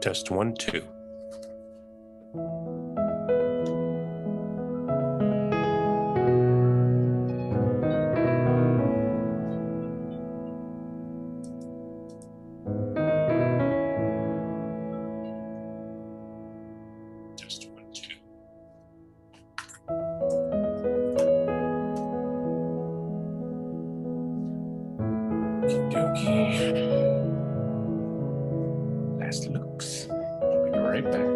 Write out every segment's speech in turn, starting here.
Test 1, 2. Test 1, 2. Okey-dokey. Last looks. I'll be right back.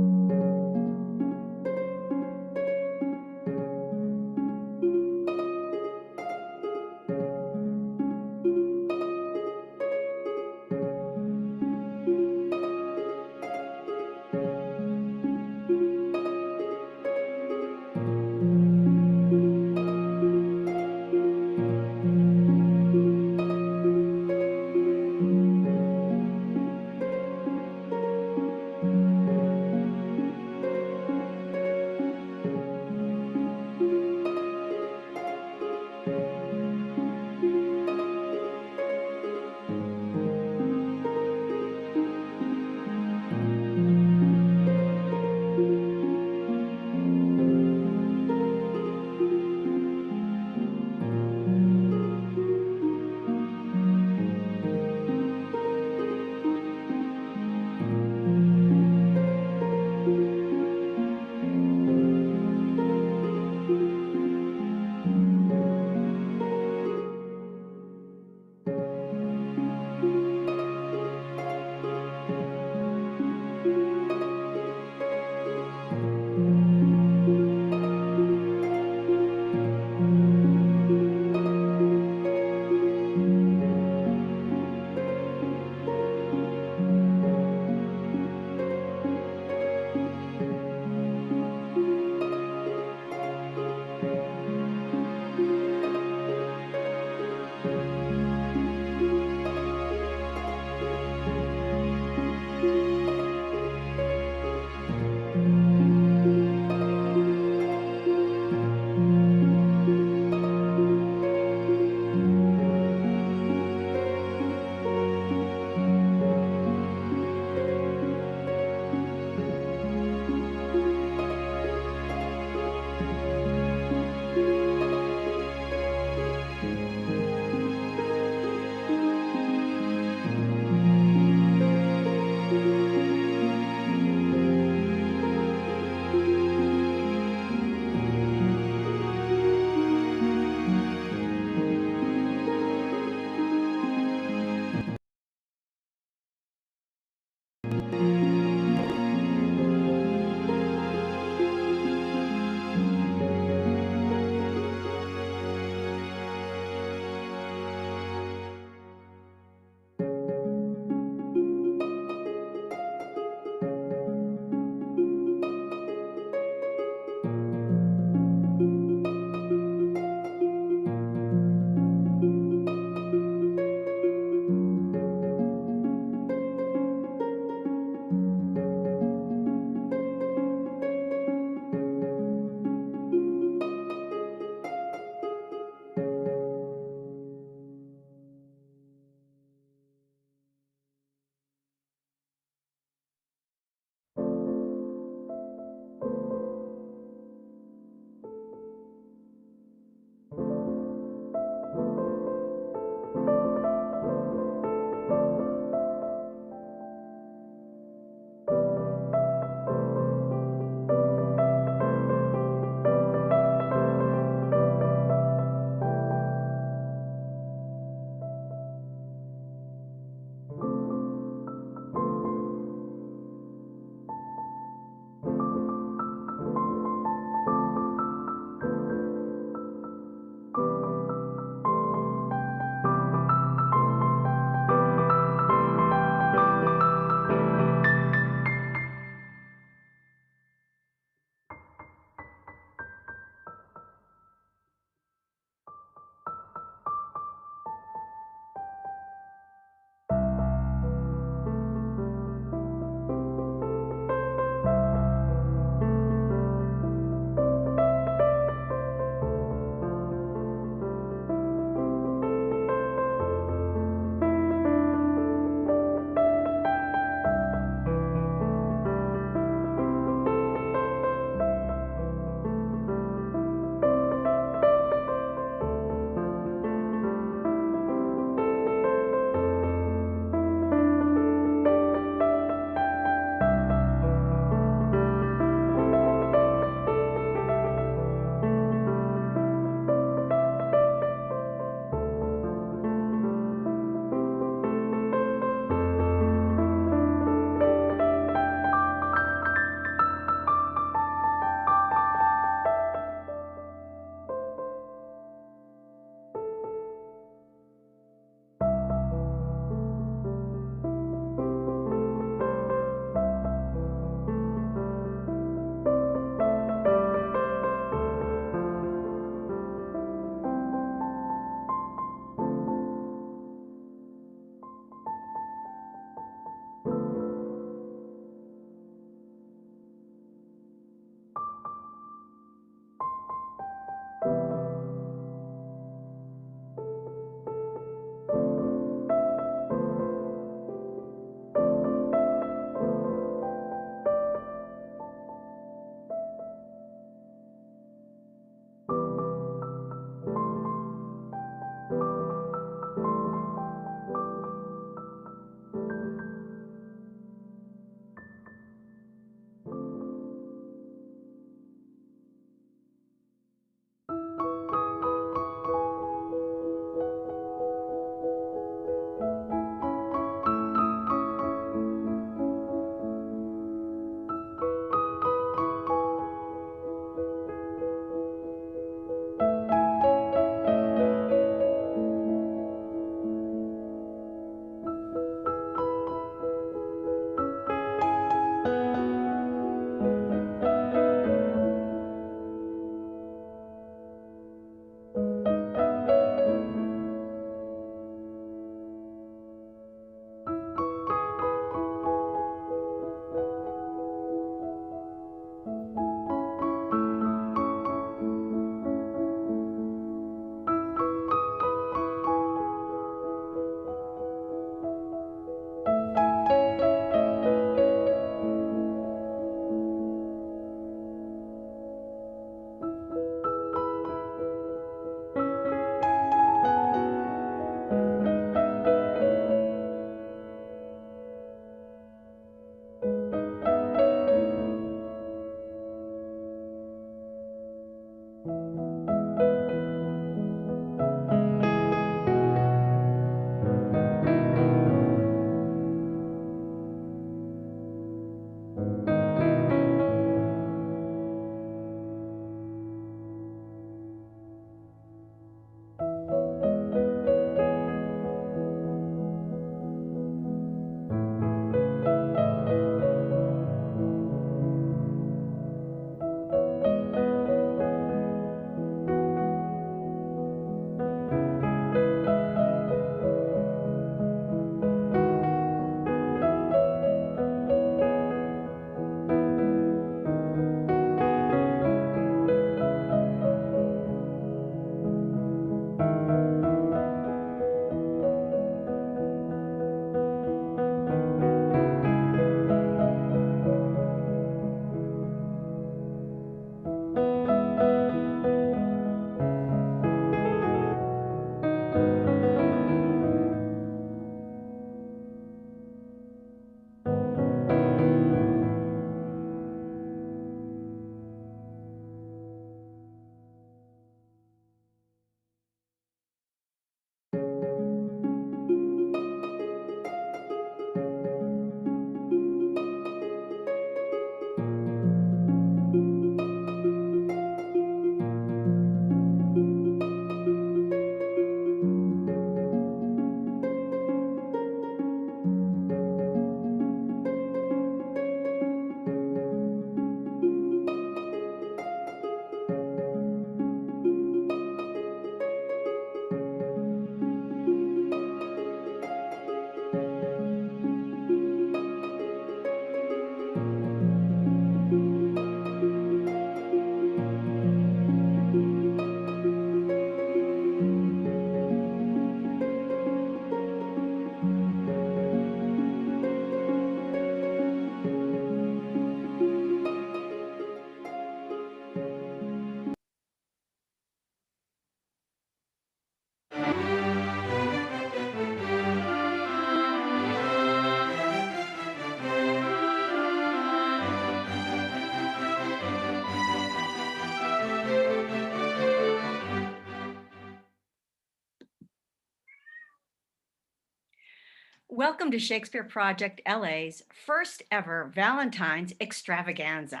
Welcome to Shakespeare Project LA's first ever Valentine's extravaganza.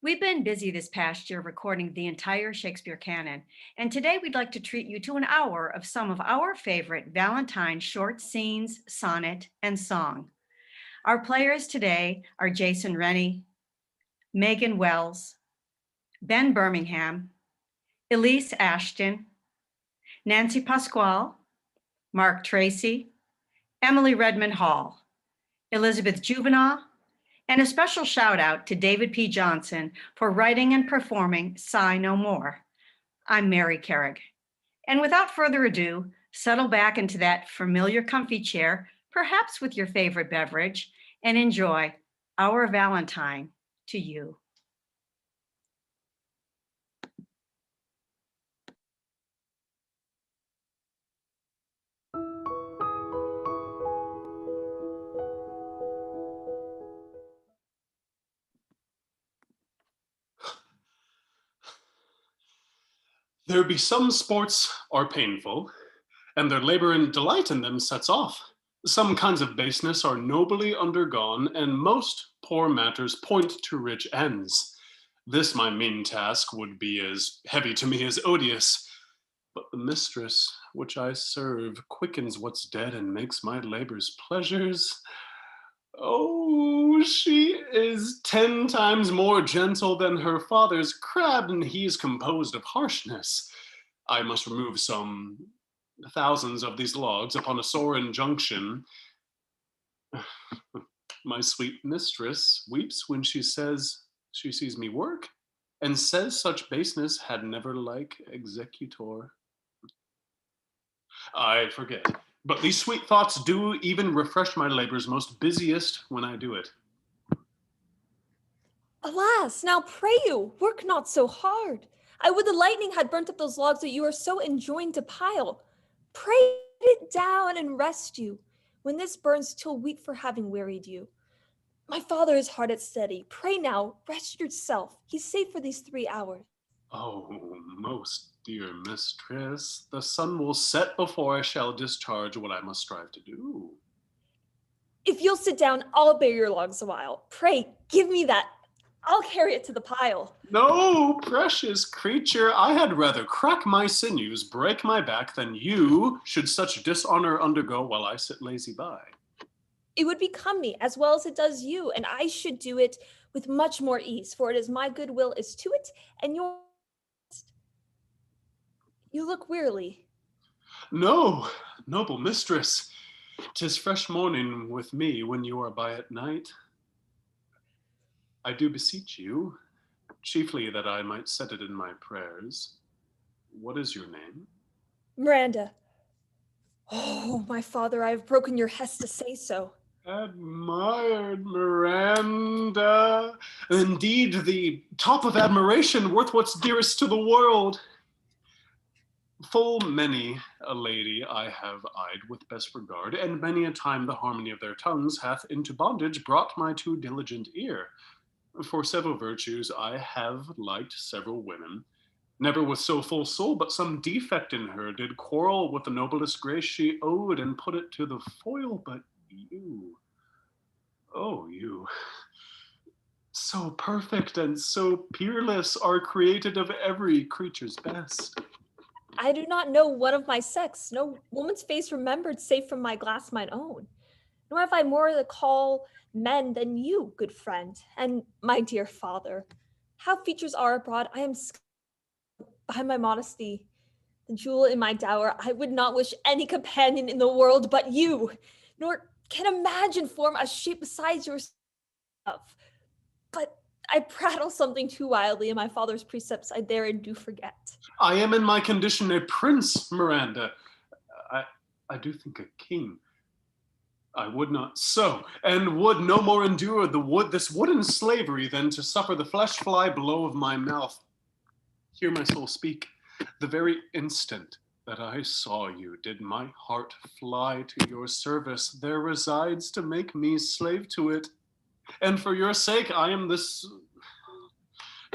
We've been busy this past year recording the entire Shakespeare canon, and today we'd like to treat you to an hour of some of our favorite Valentine short scenes, sonnet, and song. Our players today are Jason Rennie, Megan Wells, Ben Birmingham, Elise Ashton, Nancy Pasquale, Mark Tracy, Emily Redmond Hall, Elizabeth Juvenal, and a special shout out to David P. Johnson for writing and performing Sigh No More. I'm Mary Carrig. And without further ado, settle back into that familiar comfy chair, perhaps with your favorite beverage, and enjoy our Valentine to you. There be some sports are painful, and their labor and delight in them sets off. Some kinds of baseness are nobly undergone, and most poor matters point to rich ends. This my mean task would be as heavy to me as odious. But the mistress which I serve quickens what's dead and makes my labors pleasures. Oh, she is 10 times more gentle than her father's crab, and he is composed of harshness. I must remove some thousands of these logs upon a sore injunction. My sweet mistress weeps when she says she sees me work, and says such baseness had never like executor. I forget. But these sweet thoughts do even refresh my labors most busiest when I do it. Alas, now pray you, work not so hard. I would the lightning had burnt up those logs that you are so enjoined to pile. Pray it down and rest you, when this burns till weak for having wearied you. My father is hard at steady. Pray now, rest yourself. He's safe for these 3 hours. Oh, most dear mistress, the sun will set before I shall discharge what I must strive to do. If you'll sit down, I'll bear your logs a while. Pray, give me that. I'll carry it to the pile. No, precious creature, I had rather crack my sinews, break my back, than you should such dishonor undergo while I sit lazy by. It would become me as well as it does you, and I should do it with much more ease, for it is my goodwill is to it, and your. You look wearily. No, noble mistress, 'tis fresh morning with me when you are by at night. I do beseech you, chiefly that I might set it in my prayers. What is your name? Miranda. Oh, my father, I have broken your hest to say so. Admired Miranda. Indeed, the top of admiration, worth what's dearest to the world. Full many a lady I have eyed with best regard, and many a time the harmony of their tongues hath into bondage brought my too diligent ear. For several virtues I have liked several women, never with so full soul, but some defect in her did quarrel with the noblest grace she owed, and put it to the foil. But you, oh, you, so perfect and so peerless, are created of every creature's best. I do not know one of my sex, no woman's face remembered save from my glass mine own. Nor have I more to call men than you, good friend, and my dear father. How features are abroad, I am by my modesty. The jewel in my dower, I would not wish any companion in the world but you, nor can imagine form a shape besides yourself. But I prattle something too wildly, and my father's precepts I therein do forget. I am in my condition a prince, Miranda. I do think a king. I would not so, and would no more endure this wooden slavery than to suffer the flesh fly below of my mouth. Hear my soul speak. The very instant that I saw you did my heart fly to your service. There resides to make me slave to it. And for your sake, I am this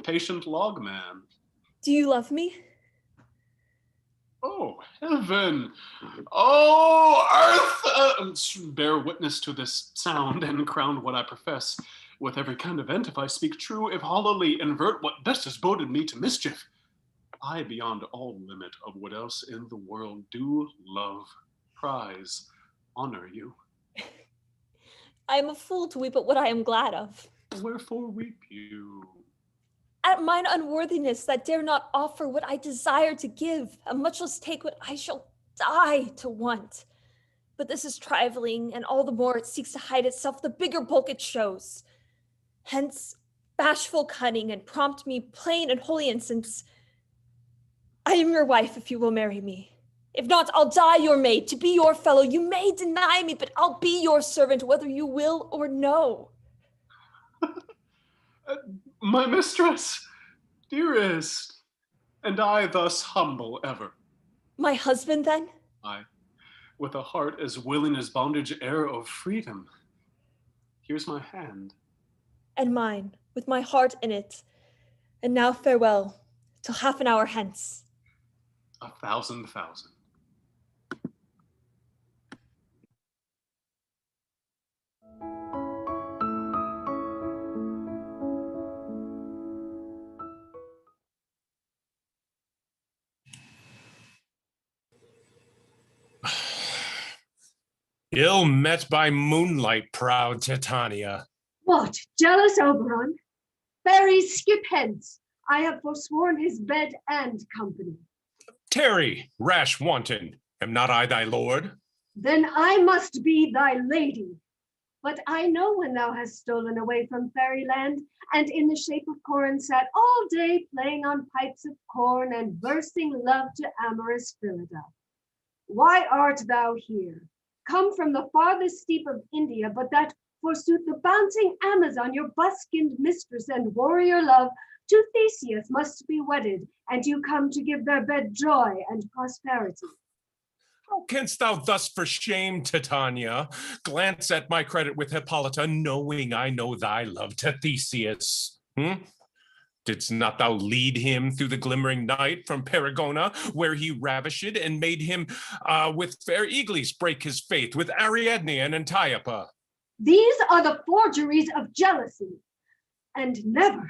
patient logman. Do you love me? Oh, heaven! Oh, earth! Bear witness to this sound and crown what I profess. With every kind of ent, if I speak true, if hollowly invert what best has boded me to mischief, I, beyond all limit of what else in the world, do love, prize, honor you. I am a fool to weep at what I am glad of. Wherefore weep you? At mine unworthiness that dare not offer what I desire to give, and much less take what I shall die to want. But this is trifling, and all the more it seeks to hide itself, the bigger bulk it shows. Hence, bashful cunning, and prompt me plain and holy instance. I am your wife if you will marry me. If not, I'll die your maid, to be your fellow. You may deny me, but I'll be your servant, whether you will or no. My mistress, dearest, and I thus humble ever. My husband, then? I, with a heart as willing as bondage heir of freedom. Here's my hand. And mine, with my heart in it. And now farewell, till half an hour hence. 1,000,000. Ill met by moonlight, proud Titania. What, jealous Oberon? Fairy, skip hence. I have forsworn his bed and company. Tarry, rash wanton, am not I thy lord? Then I must be thy lady. But I know when thou hast stolen away from fairyland, and in the shape of Corin sat all day playing on pipes of corn and versing love to amorous Phillida. Why art thou here? Come from the farthest steep of India, but that, forsooth, the bouncing Amazon, your buskined mistress and warrior love, to Theseus must be wedded, and you come to give their bed joy and prosperity. How canst thou thus for shame, Titania, glance at my credit with Hippolyta, knowing I know thy love to Theseus? Didst not thou lead him through the glimmering night from Perigona, where he ravished and made him with fair Eagles break his faith with Ariadne and Antiopa? These are the forgeries of jealousy, and never,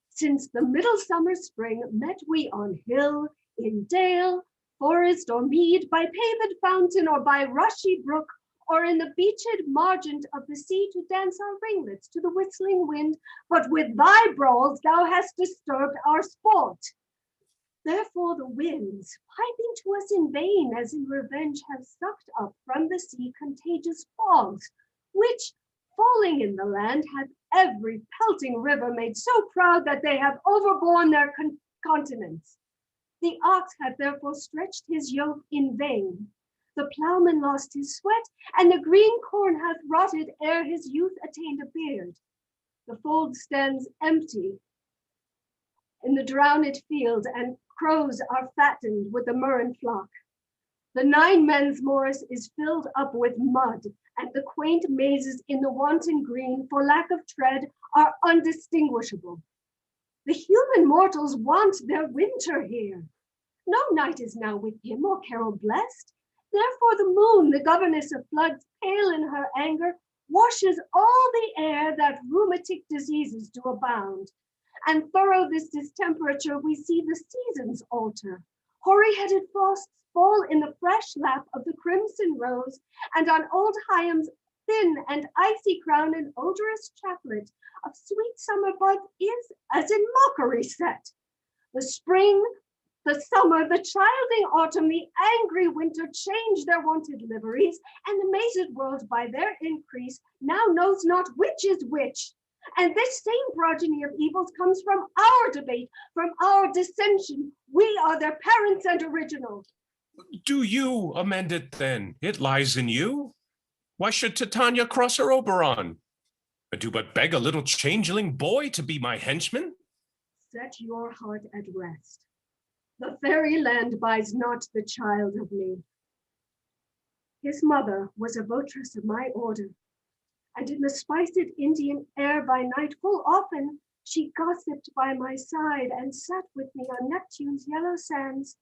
since the middle summer spring, met we on hill, in dale, forest or mead, by paved fountain or by rushy brook, or in the beached margent of the sea to dance our ringlets to the whistling wind, but with thy brawls thou hast disturbed our sport. Therefore the winds, piping to us in vain, as in revenge have sucked up from the sea contagious fogs, which, falling in the land, hath every pelting river made so proud that they have overborne their continents. The ox hath therefore stretched his yoke in vain. The plowman lost his sweat, and the green corn hath rotted ere his youth attained a beard. The fold stands empty in the drowned field, and crows are fattened with the murrain flock. The 9 men's morris is filled up with mud, and the quaint mazes in the wanton green, for lack of tread, are undistinguishable. The human mortals want their winter here. No night is now with him or carol blessed. Therefore the moon, the governess of floods, pale in her anger, washes all the air that rheumatic diseases do abound. And thorough this distemperature, we see the seasons alter. Hoary-headed frosts fall in the fresh lap of the crimson rose, and on old Hyam's thin and icy crown an odorous chaplet of sweet summer buds is as in mockery set. The spring, the summer, the childing autumn, the angry winter change their wonted liveries, and the mazed world by their increase now knows not which is which. And this same progeny of evils comes from our debate, from our dissension. We are their parents and original. Do you amend it then? It lies in you. Why should Titania cross her Oberon? I do but beg a little changeling boy to be my henchman. Set your heart at rest. The fairy land buys not the child of me. His mother was a votress of my order, and in the spiced Indian air by night full often she gossiped by my side and sat with me on Neptune's yellow sands,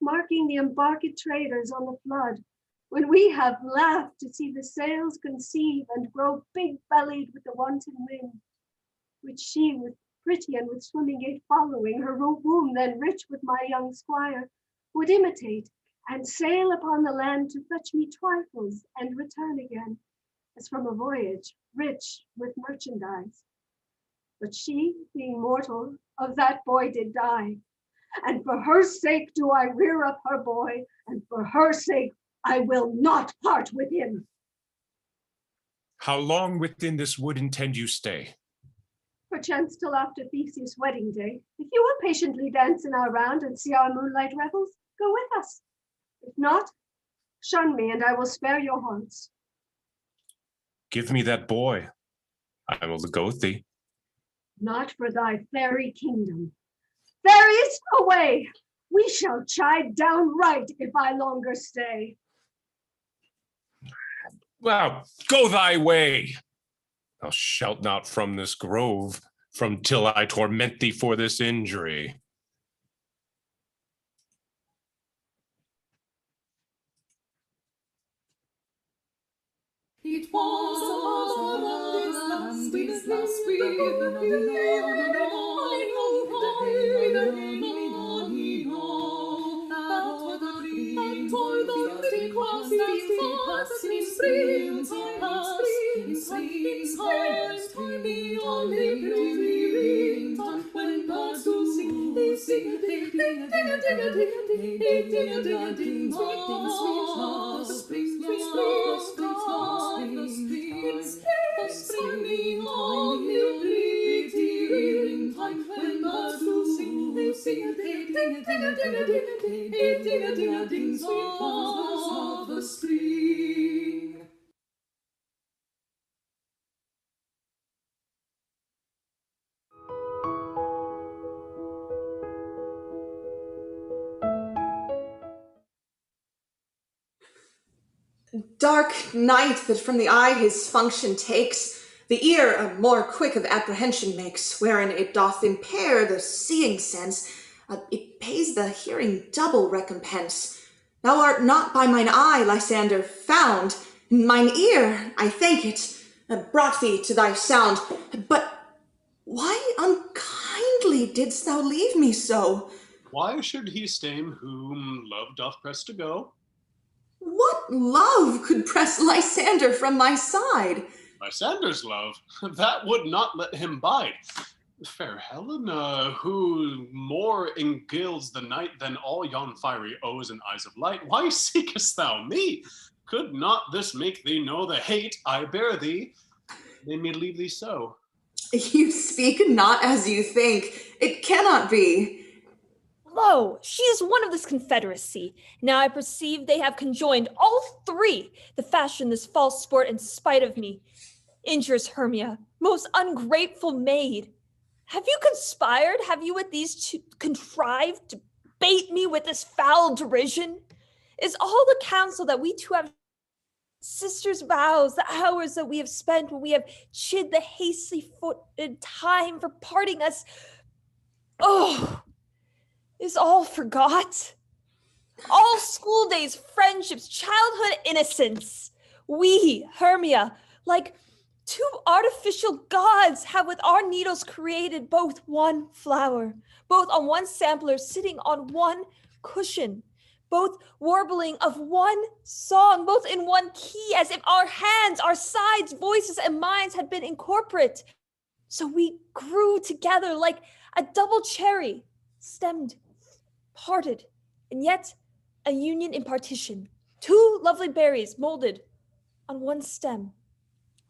marking the embarked traders on the flood, when we have laughed to see the sails conceive and grow big-bellied with the wanton wind, which she with pretty and with swimming gait following, her womb then rich with my young squire, would imitate and sail upon the land to fetch me trifles and return again, as from a voyage rich with merchandise. But she, being mortal, of that boy did die, and for her sake do I rear up her boy, and for her sake I will not part with him. How long within this wood intend you stay? Perchance till after Theseus' wedding day. If you will patiently dance in our round and see our moonlight revels, go with us. If not, shun me, and I will spare your haunts. Give me that boy. I will go with thee. Not for thy fairy kingdom. Fairies, away! We shall chide downright if I longer stay. Well, go thy way. Thou shalt not from this grove, from till I torment thee for this injury. It was a marvelous when birds do sing, they sing, they ding, ding, ding, ding, ding, ding, ding, ding, the spring, the spring, when birds do sing, they sing, they ding, ding, ding, ding, ding, ding, ding, sweet birds of the spring. Dark night that from the eye his function takes, the ear a more quick of apprehension makes, wherein it doth impair the seeing sense, it pays the hearing double recompense. Thou art not by mine eye, Lysander, found, mine ear, I thank it, brought thee to thy sound, but why unkindly didst thou leave me so? Why should he stay whom love doth press to go? What love could press Lysander from my side? Lysander's love, that would not let him bide. Fair Helena, who more engilds the night than all yon fiery O's and eyes of light, why seekest thou me? Could not this make thee know the hate I bear thee? Made me leave thee so. You speak not as you think. It cannot be. Lo, she is one of this confederacy. Now I perceive they have conjoined all three to fashion this false sport in spite of me. Injurious Hermia, most ungrateful maid. Have you conspired? Have you with these two contrived to bait me with this foul derision? Is all the counsel that we two have sisters' vows, the hours that we have spent when we have chid the hasty-footed time for parting us, is all forgot? All school days, friendships, childhood innocence. We, Hermia, like two artificial gods, have with our needles created both one flower, both on one sampler sitting on one cushion, both warbling of one song, both in one key, as if our hands, our sides, voices, and minds had been incorporate. So we grew together like a double cherry, stemmed, parted, and yet a union in partition. Two lovely berries molded on one stem.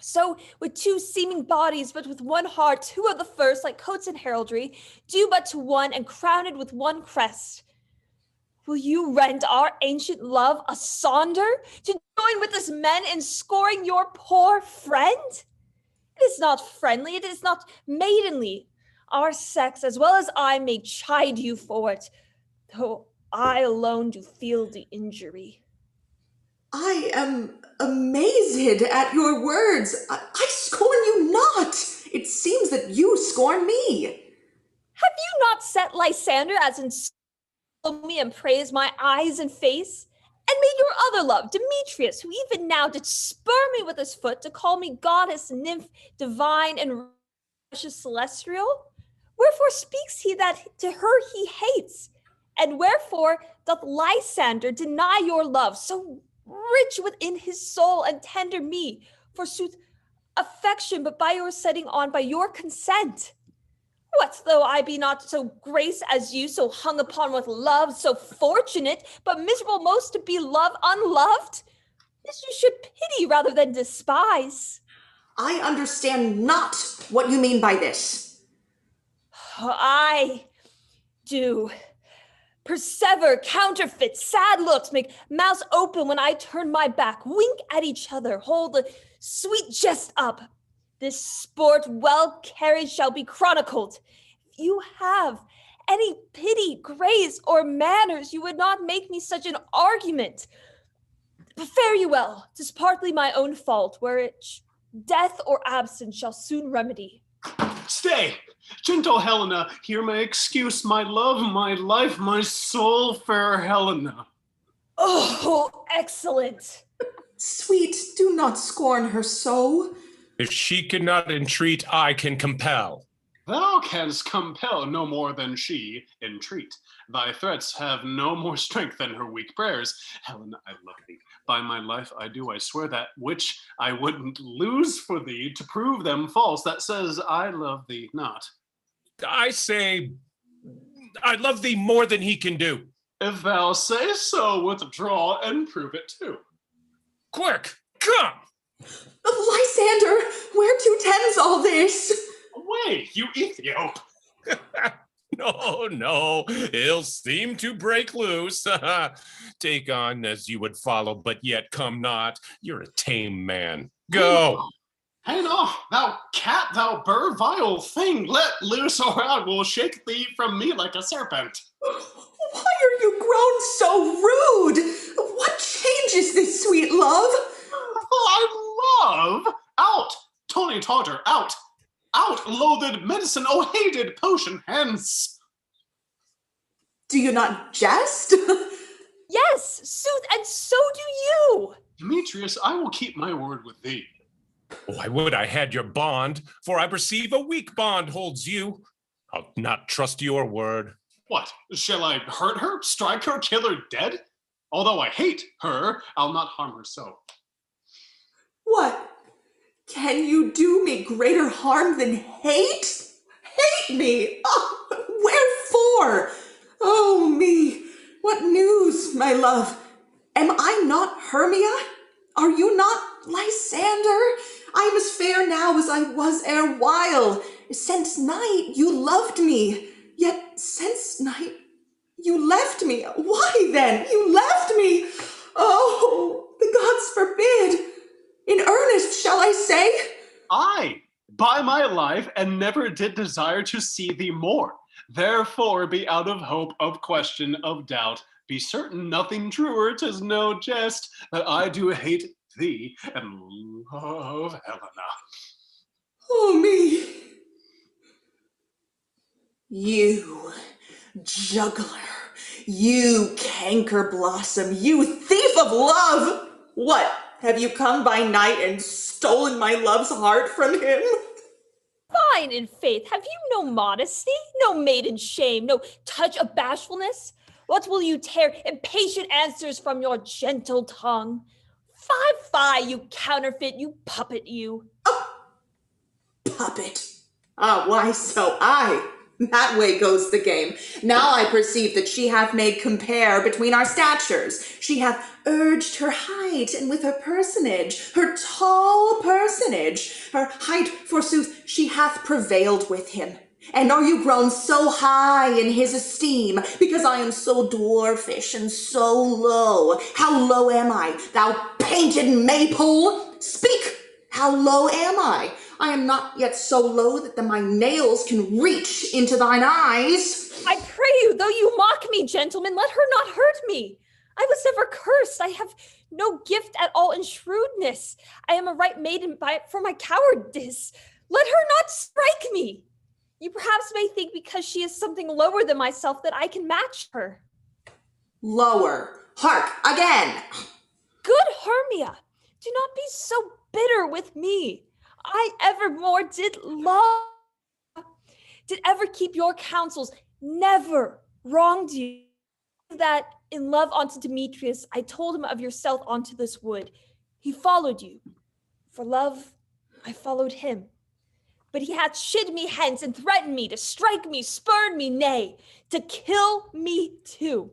So with two seeming bodies, but with one heart, two of the first, like coats and heraldry, due but to one and crowned with one crest. Will you rend our ancient love asunder to join with us men in scoring your poor friend? It is not friendly, it is not maidenly. Our sex, as well as I, may chide you for it, though I alone do feel the injury. I am amazed at your words. I scorn you not. It seems that you scorn me. Have you not set Lysander as in me and praise my eyes and face? And may your other love, Demetrius, who even now did spur me with his foot to call me goddess, nymph, divine, and precious celestial? Wherefore speaks he that to her he hates? And wherefore doth Lysander deny your love, so rich within his soul and tender me, forsooth, affection, but by your setting on, by your consent? What though I be not so grace as you, so hung upon with love, so fortunate, but miserable most to be loved unloved? This you should pity rather than despise. I understand not what you mean by this. I do. Persever, counterfeit, sad looks, make mouths open when I turn my back, wink at each other, hold the sweet jest up. This sport well carried shall be chronicled. If you have any pity, grace, or manners, you would not make me such an argument. But fare you well, 'tis partly my own fault, where death or absence shall soon remedy. Stay! Gentle Helena, hear my excuse, my love, my life, my soul, fair Helena. Oh, excellent. Sweet, do not scorn her so. If she cannot entreat, I can compel. Thou canst compel no more than she entreat. Thy threats have no more strength than her weak prayers. Helena, I love thee. By my life I do, I swear that which I wouldn't lose for thee to prove them false, that says I love thee not. I say, I love thee more than he can do. If thou say so, withdraw and prove it too. Quick, come! Lysander, where to tends all this? Away, you Ethiop! No, he'll seem to break loose. Take on as you would follow, but yet come not. You're a tame man. Go. Hang off, thou cat, thou bird, vile thing. Let loose, or I will shake thee from me like a serpent. Why are you grown so rude? What changes this sweet love? I love! Out! Tony Todder, out! Out, loathed medicine, oh hated potion, hence! Do you not jest? Yes, sooth, and so do you. Demetrius, I will keep my word with thee. Oh, I would I had your bond, for I perceive a weak bond holds you. I'll not trust your word. What, shall I hurt her, strike her, kill her dead? Although I hate her, I'll not harm her so. What? Can you do me greater harm than hate? Hate me? Oh, wherefore? Oh me, what news, my love? Am I not Hermia? Are you not Lysander? I am as fair now as I was erewhile. Since night you loved me, yet since night you left me. Why then? You left me. Oh, the gods forbid. In earnest, shall I say? I, by my life, and never did desire to see thee more. Therefore be out of hope, of question, of doubt. Be certain nothing truer, 'tis no jest, that I do hate thee and love Helena. Oh me. You juggler, you canker blossom, you thief of love. What? Have you come by night and stolen my love's heart from him? Fine in faith, have you no modesty, no maiden shame, no touch of bashfulness? What will you tear impatient answers from your gentle tongue? Fie, you counterfeit, you puppet, you. Oh, puppet. Why so I? That way goes the game. Now I perceive that she hath made compare between our statures. She hath urged her height, and with her personage, her tall personage, her height, forsooth, she hath prevailed with him. And are you grown so high in his esteem, because I am so dwarfish and so low? How low am I, thou painted maypole? Speak! How low am I? I am not yet so low that my nails can reach into thine eyes. I pray you, though you mock me, gentlemen, let her not hurt me. I was never cursed. I have no gift at all in shrewdness. I am a right maiden for my cowardice. Let her not strike me. You perhaps may think because she is something lower than myself that I can match her. Lower. Hark, again. Good Hermia, do not be so bitter with me. I evermore did love, did ever keep your counsels, never wronged you. That in love unto Demetrius, I told him of yourself unto this wood. He followed you. For love, I followed him. But he hath shid me hence and threatened me to strike me, spurn me, nay, to kill me too.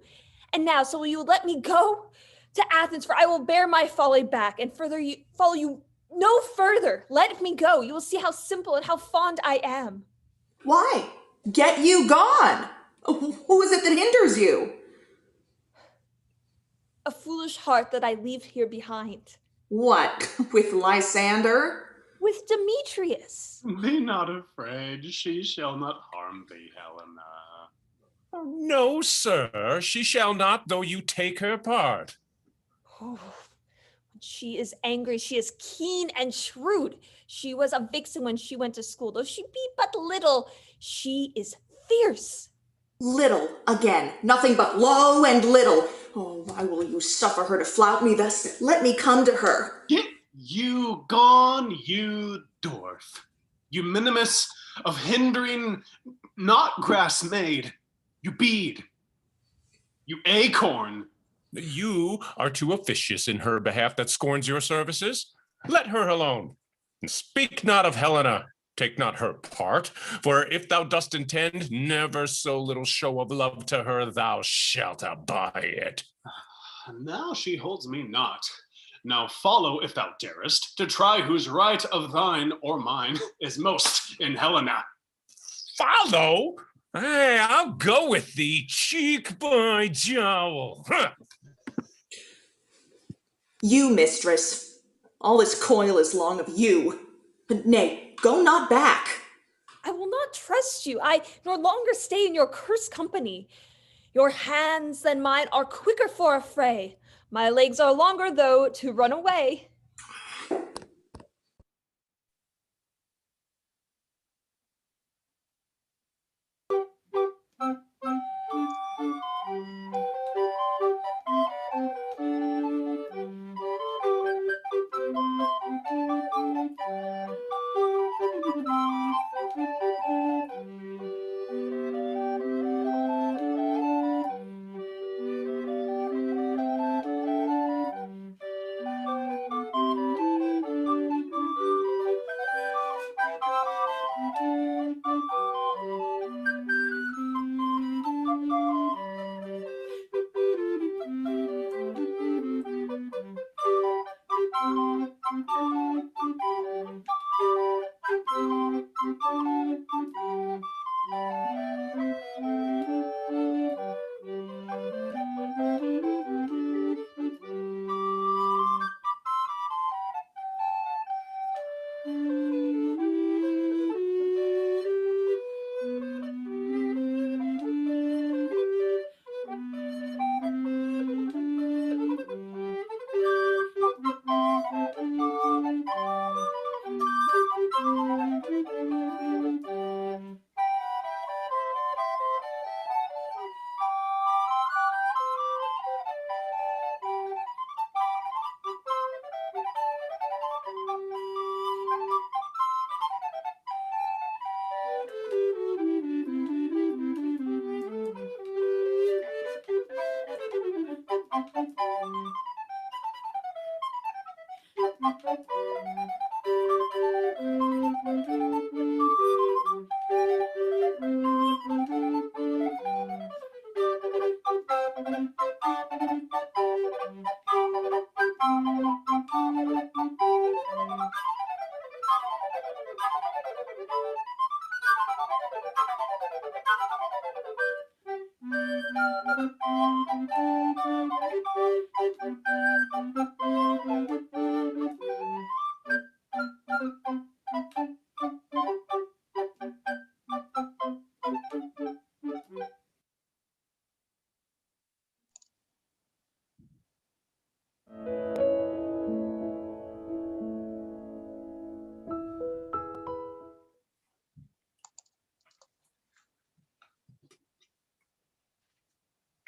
And now, so will you let me go to Athens, for I will bear my folly back and follow you no further. Let me go. You will see how simple and how fond I am. Why? Get you gone. Who is it that hinders you? A foolish heart that I leave here behind. What, with Lysander? With Demetrius. Be not afraid, she shall not harm thee, Helena. No, sir, she shall not, though you take her part. Oh, when she is angry, she is keen and shrewd. She was a vixen when she went to school. Though she be but little, she is fierce. Little, again, nothing but low and little. Oh, why will you suffer her to flout me thus? Let me come to her. Get you gone, you dwarf. You minimus of hindering not grass made. You bead. You acorn. You are too officious in her behalf that scorns your services. Let her alone. And speak not of Helena. Take not her part, for if thou dost intend never so little show of love to her, thou shalt abide it. Now she holds me not. Now follow, if thou darest, to try whose right of thine or mine is most in Helena. Follow? Hey, I'll go with thee, cheek by jowl. Huh. You, mistress. All this coil is long of you. Nay, go not back. I will not trust you. I no longer stay in your cursed company. Your hands than mine are quicker for a fray. My legs are longer, though, to run away.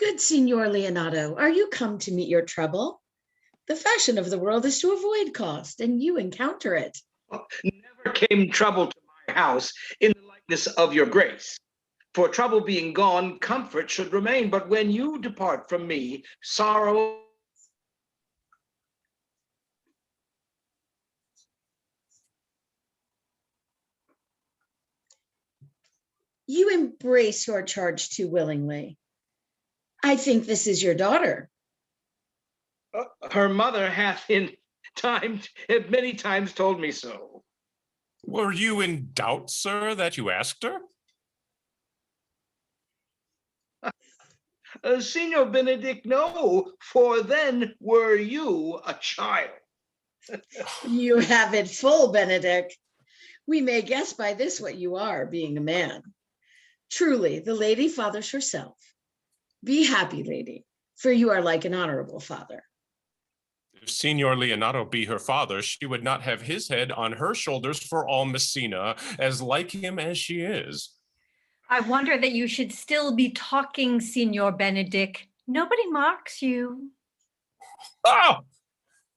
Good Signor Leonato, are you come to meet your trouble? The fashion of the world is to avoid cost, and you encounter it. Never came trouble to my house in the likeness of your grace. For trouble being gone, comfort should remain. But when you depart from me, sorrow. You embrace your charge too willingly. I think this is your daughter. Her mother hath many times told me so. Were you in doubt, sir, that you asked her? Signor Benedict, no, for then were you a child. You have it full, Benedict. We may guess by this what you are, being a man. Truly, the lady fathers herself. Be happy, lady, for you are like an honorable father. If Signor Leonato be her father, she would not have his head on her shoulders for all Messina, as like him as she is. I wonder that you should still be talking, Signor Benedict. Nobody marks you. Oh,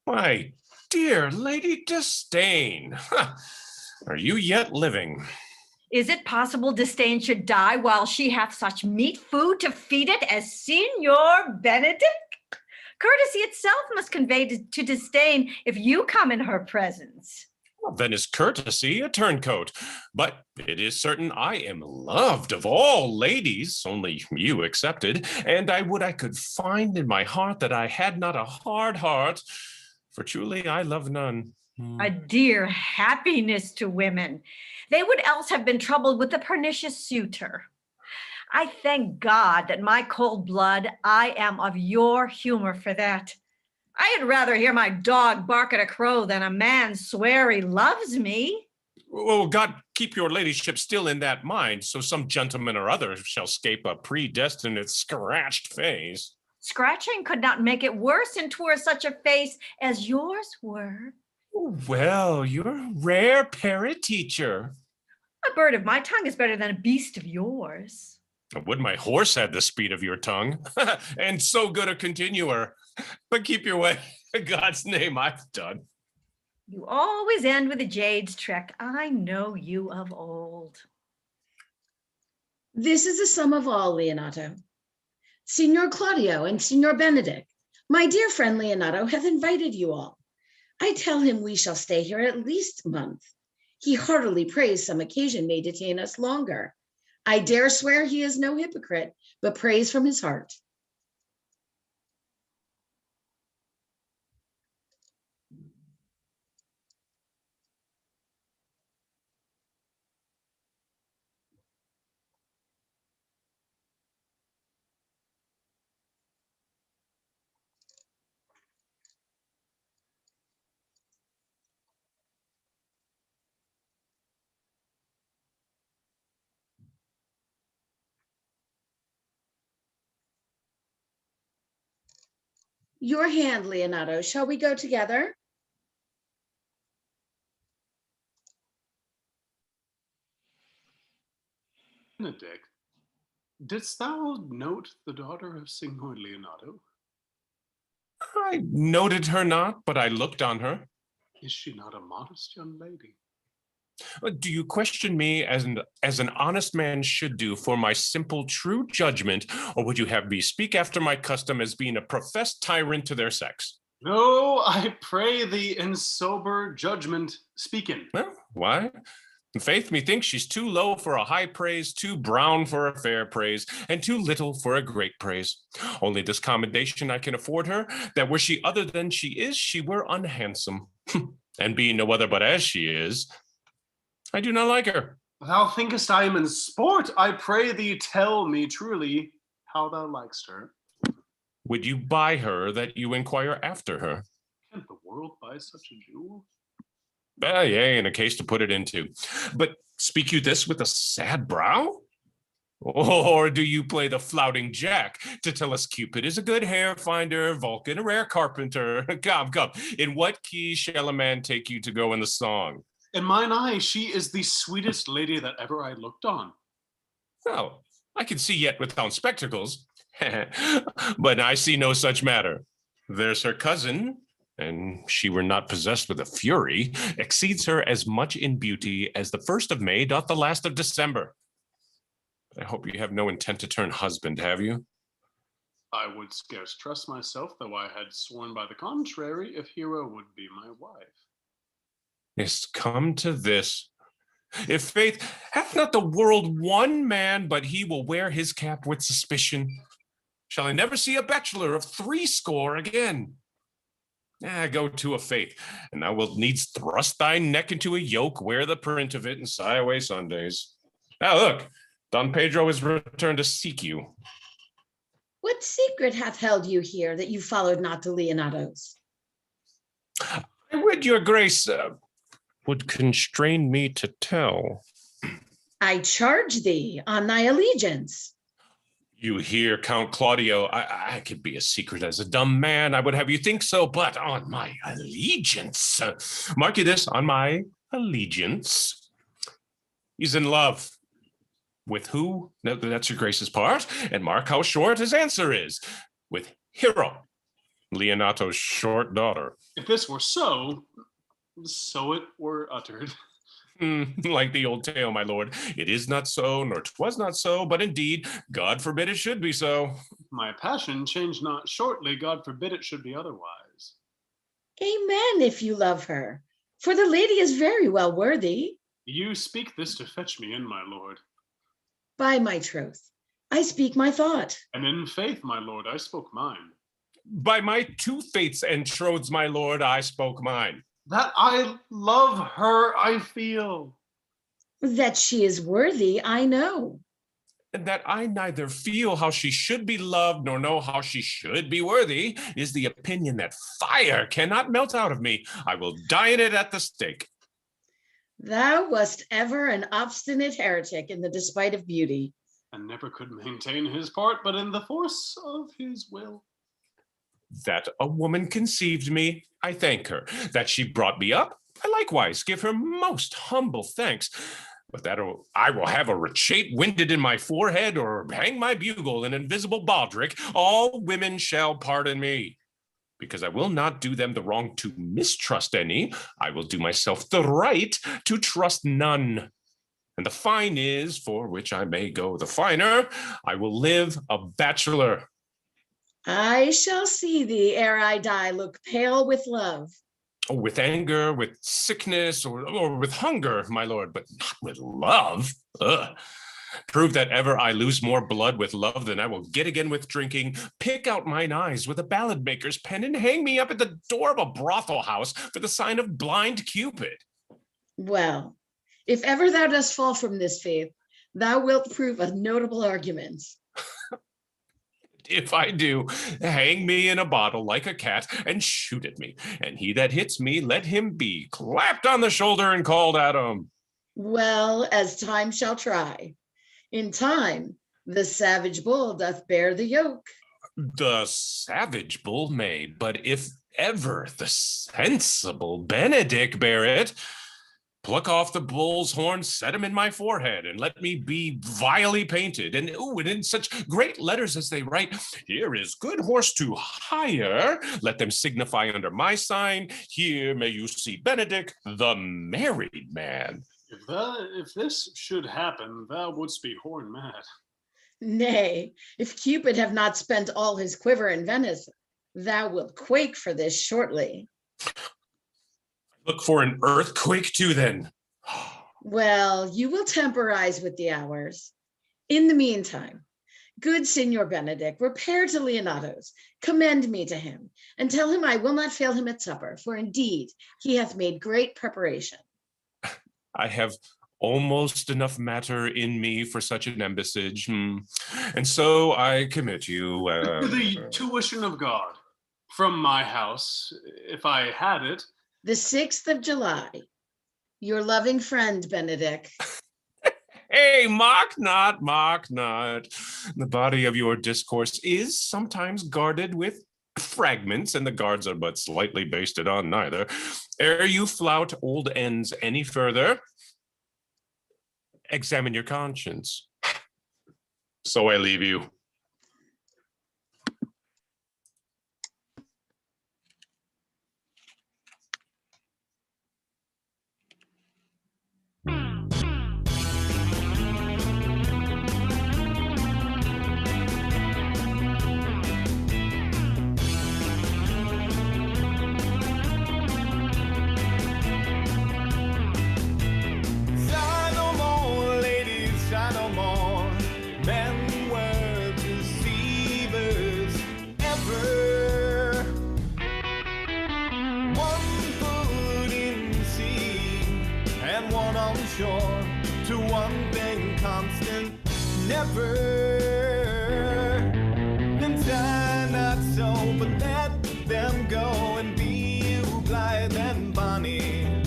my dear Lady Disdain. Are you yet living? Is it possible Disdain should die while she hath such meat food to feed it as Signor Benedict? Courtesy itself must convey to Disdain if you come in her presence. Well, then is courtesy a turncoat? But it is certain I am loved of all ladies, only you excepted, and I would I could find in my heart that I had not a hard heart, for truly I love none. A dear happiness to women. They would else have been troubled with a pernicious suitor. I thank God that my cold blood, I am of your humor for that. I had rather hear my dog bark at a crow than a man swear he loves me. Well, God keep your ladyship still in that mind, so some gentleman or other shall scape a predestinate scratched face. Scratching could not make it worse, and 'twere such a face as yours were. Well, you're a rare parrot teacher. A bird of my tongue is better than a beast of yours. Would my horse had the speed of your tongue, and so good a continuer. But keep your way. In God's name, I've done. You always end with a jade's trick. I know you of old. This is the sum of all, Leonato. Signor Claudio and Signor Benedict, my dear friend Leonato hath invited you all. I tell him we shall stay here at least a month. He heartily prays some occasion may detain us longer. I dare swear he is no hypocrite, but prays from his heart. Your hand, Leonato. Shall we go together? Benedict, didst thou note the daughter of Signor Leonato? I noted her not, but I looked on her. Is she not a modest young lady? Do you question me as an honest man should do for my simple true judgment, or would you have me speak after my custom as being a professed tyrant to their sex? No, I pray thee in sober judgment speaking. Well, why? In faith, methinks she's too low for a high praise, too brown for a fair praise, and too little for a great praise. Only this commendation I can afford her, that were she other than she is, she were unhandsome. And being no other but as she is, I do not like her. Thou thinkest I am in sport? I pray thee tell me truly how thou likest her. Would you buy her that you inquire after her? Can the world buy such a jewel? Yea, in a case to put it into. But speak you this with a sad brow? Or do you play the flouting jack to tell us Cupid is a good hair finder, Vulcan a rare carpenter? Come, come, in what key shall a man take you to go in the song? In mine eye, she is the sweetest lady that ever I looked on. Oh, I can see yet without spectacles. But I see no such matter. There's her cousin, and she were not possessed with a fury, exceeds her as much in beauty as the 1st of May doth the last of December. I hope you have no intent to turn husband, have you? I would scarce trust myself, though I had sworn by the contrary, if Hero would be my wife. It's come to this. If faith hath not the world one man, but he will wear his cap with suspicion, shall I never see a bachelor of 60 again? Go to a faith, and thou wilt needs thrust thy neck into a yoke, wear the print of it, and sigh away Sundays. Now look, Don Pedro is returned to seek you. What secret hath held you here that you followed not to Leonato's? I would your grace would constrain me to tell. I charge thee on thy allegiance. You hear, Count Claudio, I could be as secret as a dumb man. I would have you think so, but on my allegiance. Mark you this, on my allegiance. He's in love. With who? That's your grace's part. And mark how short his answer is. With Hero, Leonato's short daughter. If this were so it were uttered. Like the old tale, my lord. It is not so, nor 'twas not so, but indeed, God forbid it should be so. My passion changed not shortly, God forbid it should be otherwise. Amen, if you love her, for the lady is very well worthy. You speak this to fetch me in, my lord. By my troth, I speak my thought. And in faith, my lord, I spoke mine. By my 2 faiths and troths, my lord, I spoke mine. That I love her, I feel. That she is worthy, I know. And that I neither feel how she should be loved nor know how she should be worthy is the opinion that fire cannot melt out of me. I will die in it at the stake. Thou wast ever an obstinate heretic in the despite of beauty. And never could maintain his part, but in the force of his will. That a woman conceived me, I thank her. That she brought me up, I likewise give her most humble thanks. But that I will have a rechate winded in my forehead or hang my bugle in invisible baldric, all women shall pardon me. Because I will not do them the wrong to mistrust any, I will do myself the right to trust none. And the fine is, for which I may go the finer, I will live a bachelor. I shall see thee ere I die look pale with love. With anger, with sickness, or with hunger, my lord, but not with love. Ugh. Prove that ever I lose more blood with love than I will get again with drinking. Pick out mine eyes with a ballad maker's pen and hang me up at the door of a brothel house for the sign of blind Cupid. Well, if ever thou dost fall from this faith, thou wilt prove a notable argument. If I do, hang me in a bottle like a cat and shoot at me. And he that hits me, let him be clapped on the shoulder and called Adam. Well, as time shall try. In time, the savage bull doth bear the yoke. The savage bull may, but if ever the sensible Benedict bear it, pluck off the bull's horn, set him in my forehead, and let me be vilely painted. And in such great letters as they write, here is good horse to hire. Let them signify under my sign, here may you see Benedict, the married man. If this should happen, thou wouldst be horn mad. Nay, if Cupid have not spent all his quiver in Venice, thou wilt quake for this shortly. Look for an earthquake too, then. Well, you will temporize with the hours. In the meantime, good Signor Benedict, repair to Leonato's, commend me to him, and tell him I will not fail him at supper, for indeed he hath made great preparation. I have almost enough matter in me for such an embassage, and so I commit you. To the tuition of God, from my house, if I had it. The 6th of July. Your loving friend, Benedict. Hey, mock not, mock not. The body of your discourse is sometimes guarded with fragments, and the guards are but slightly basted on neither. Ere you flout old ends any further, examine your conscience. So I leave you. sure to one thing constant, never. Then tie not so, but let them go and be you blithe and bonny,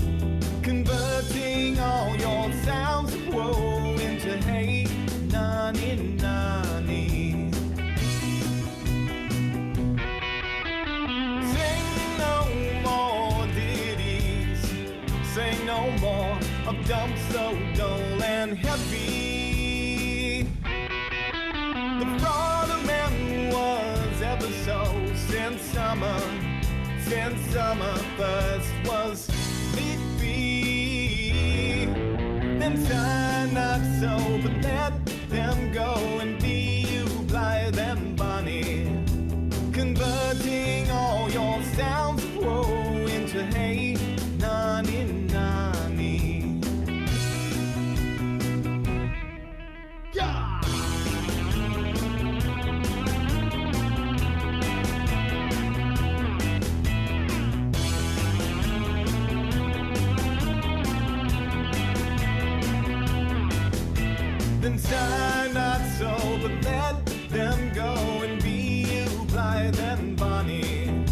converting all your sounds of woe into hate, nani nani. Sing no more ditties, sing no more of dumps so dull and heavy. The fraud of men was ever so since summer first was be. Then tie not so, but let them go and be you blithe and bonny, converting all your sounds of woe into hate, nani nani. Yeah! Then tie not so, but let them go and be you blithe and bonny,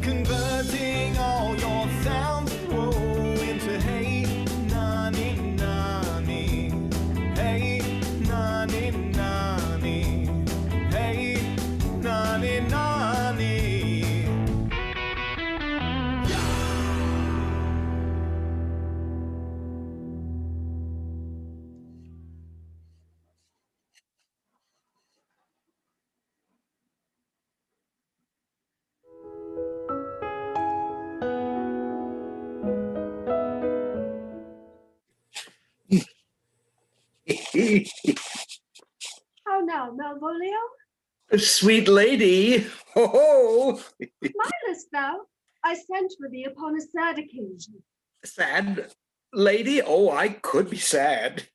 converting all your sounds of woe into hate, nani nani. Hey, nani nani. Hey, nani nani. How now, Malvolio? Sweet lady, ho ho! Smilest thou? I sent for thee upon a sad occasion. Sad lady? Oh, I could be sad.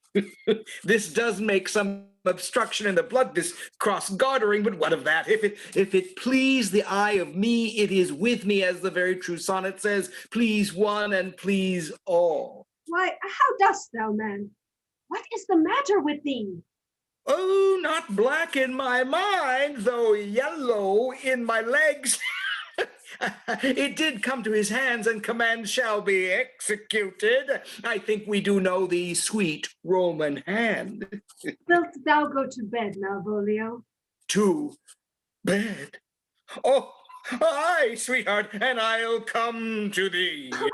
This does make some obstruction in the blood, this cross-gartering, but what of that? If it please the eye of me, it is with me, as the very true sonnet says, please one and please all. Why, how dost thou, man? What is the matter with thee? Oh, not black in my mind, though yellow in my legs. It did come to his hands, and command shall be executed. I think we do know the sweet Roman hand. Wilt thou go to bed, Malvolio? To bed? Oh, aye, sweetheart, and I'll come to thee. God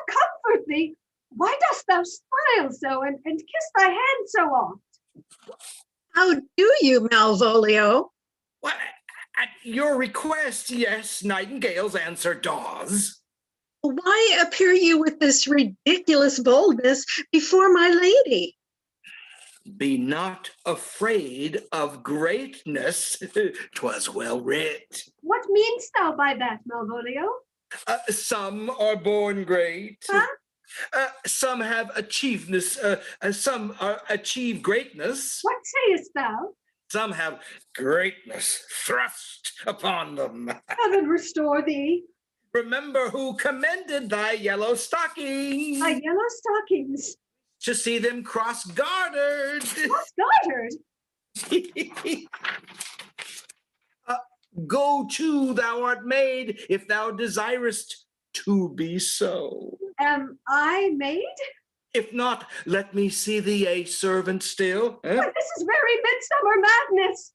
comfort thee! Why dost thou smile so and kiss thy hand so oft? How do you, Malvolio? What? At your request, yes, nightingales answer daws. Why appear you with this ridiculous boldness before my lady? Be not afraid of greatness. 'Twas well writ. What meanst thou by that, Malvolio? Some are born great. Huh? Some have achievedness. Some achieve greatness. What sayest thou? Some have greatness thrust upon them. Heaven restore thee. Remember who commended thy yellow stockings. Thy yellow stockings. To see them cross-gartered. Cross-gartered? Go to, thou art made, if thou desirest to be so. Am I maid? If not, let me see thee a servant still. Eh? But this is very midsummer madness.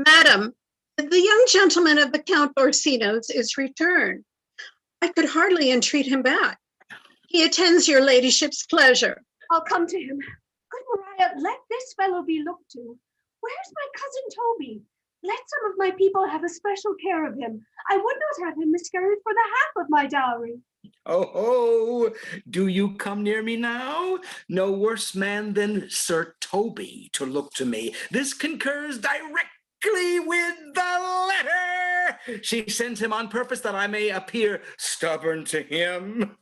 Madam, the young gentleman of the Count Orsino's is returned. I could hardly entreat him back. He attends your ladyship's pleasure. I'll come to him. Good Maria, let this fellow be looked to. Where's my cousin Toby? Let some of my people have a special care of him. I would not have him miscarried for the half of my dowry. Oh, do you come near me now? No worse man than Sir Toby to look to me. This concurs directly with the letter. She sends him on purpose that I may appear stubborn to him.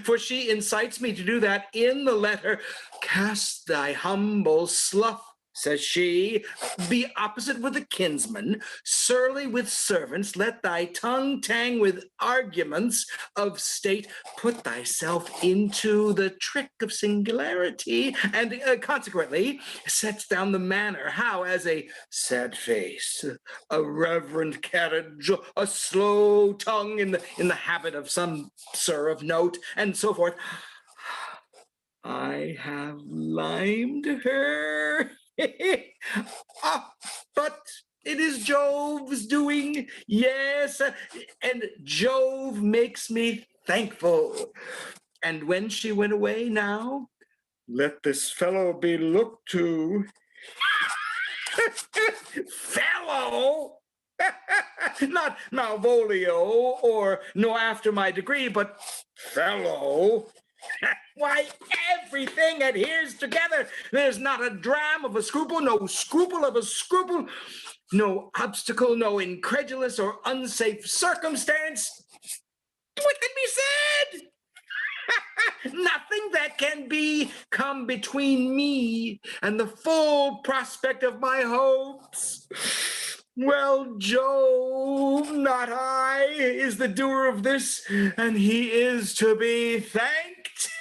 For she incites me to do that in the letter. Cast thy humble slough says she, be opposite with a kinsman, surly with servants, let thy tongue tang with arguments of state, put thyself into the trick of singularity, and consequently sets down the manner, how as a sad face, a reverent carriage, a slow tongue in the habit of some sir of note, and so forth. I have limed her. Ah, but it is Jove's doing, yes, and Jove makes me thankful. And when she went away now, let this fellow be looked to. Fellow? Not Malvolio or no after my degree, but fellow. Why, everything adheres together. There's not a dram of a scruple, no scruple of a scruple, no obstacle, no incredulous or unsafe circumstance. What can be said? Nothing that can come between me and the full prospect of my hopes. Well, Jove, not I, is the doer of this, and he is to be thanked.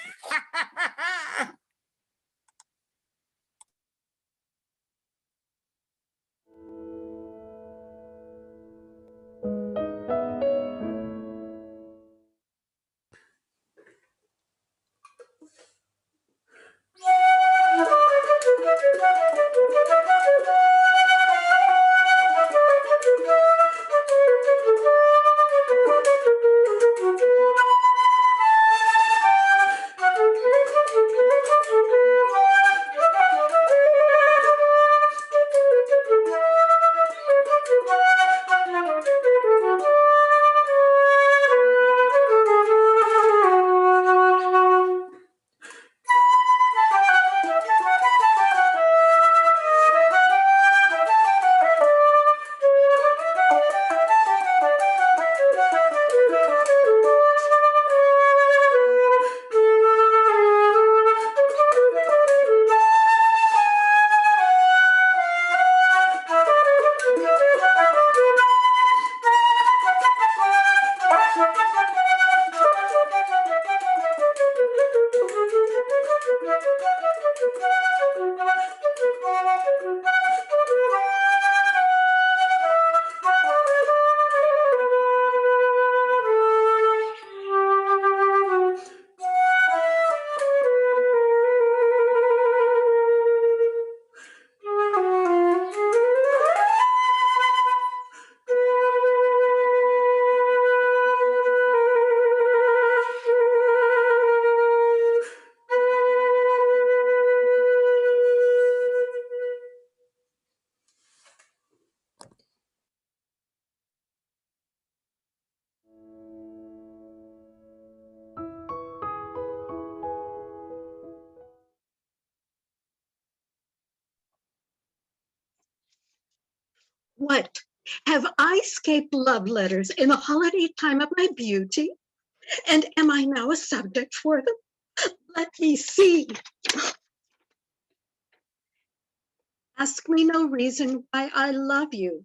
What? Have I escaped love letters in the holiday time of my beauty? And am I now a subject for them? Let me see. Ask me no reason why I love you,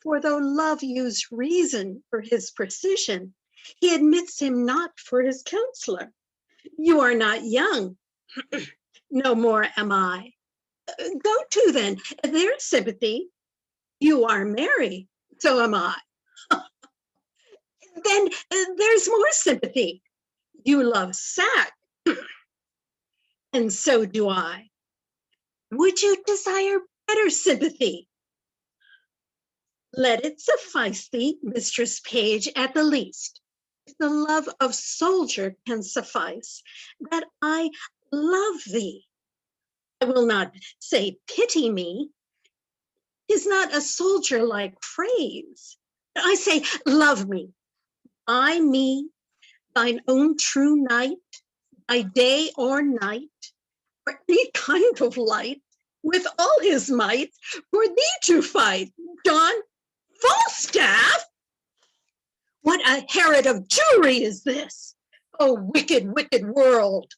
for though love use reason for his precision, he admits him not for his counselor. You are not young, no more am I. Go to then, there's sympathy. You are merry, so am I. Then there's more sympathy. You love sack, and so do I. Would you desire better sympathy? Let it suffice thee, Mistress Page, at the least. If the love of soldier can suffice, that I love thee. I will not say pity me. 'Tis not a soldier-like phrase. I say love me. I me, thine own true knight, by day or night, or any kind of light, with all his might, for thee to fight. Don Falstaff? What a Herod of Jewry is this? Oh, wicked, wicked world.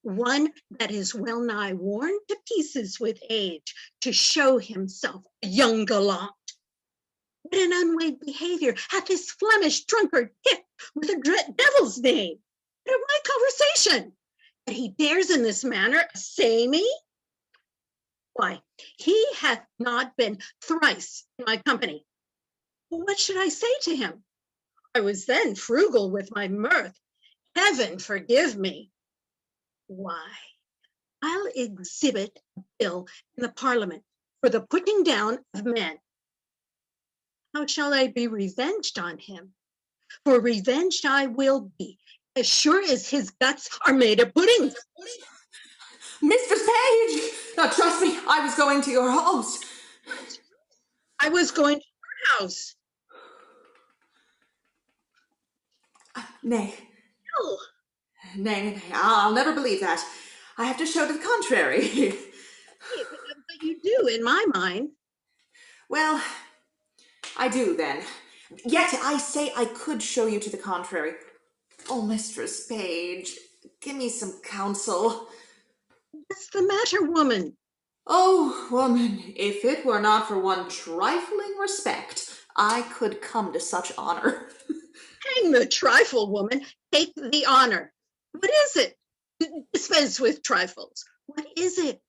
one that is well nigh worn to pieces with age, to show himself a young gallant. What an unweighed behavior hath this Flemish drunkard kicked with a dread devil's name out of my conversation, that he dares in this manner assay me? Why, he hath not been thrice in my company. What should I say to him? I was then frugal with my mirth. Heaven forgive me. Why, I'll exhibit a bill in the Parliament for the putting down of men. How shall I be revenged on him? For revenged I will be, as sure as his guts are made of pudding. Mistress Page! Now, trust me, I was going to your house. I was going to your house. Nay. No. Nay, I'll never believe that. I have to show to the contrary. But you do, in my mind. Well, I do then. Yet I say I could show you to the contrary. Oh, Mistress Page, give me some counsel. What's the matter, woman? Oh, woman, if it were not for one trifling respect, I could come to such honor. Hang the trifle, woman. Take the honor. What is it? Dispense with trifles. What is it?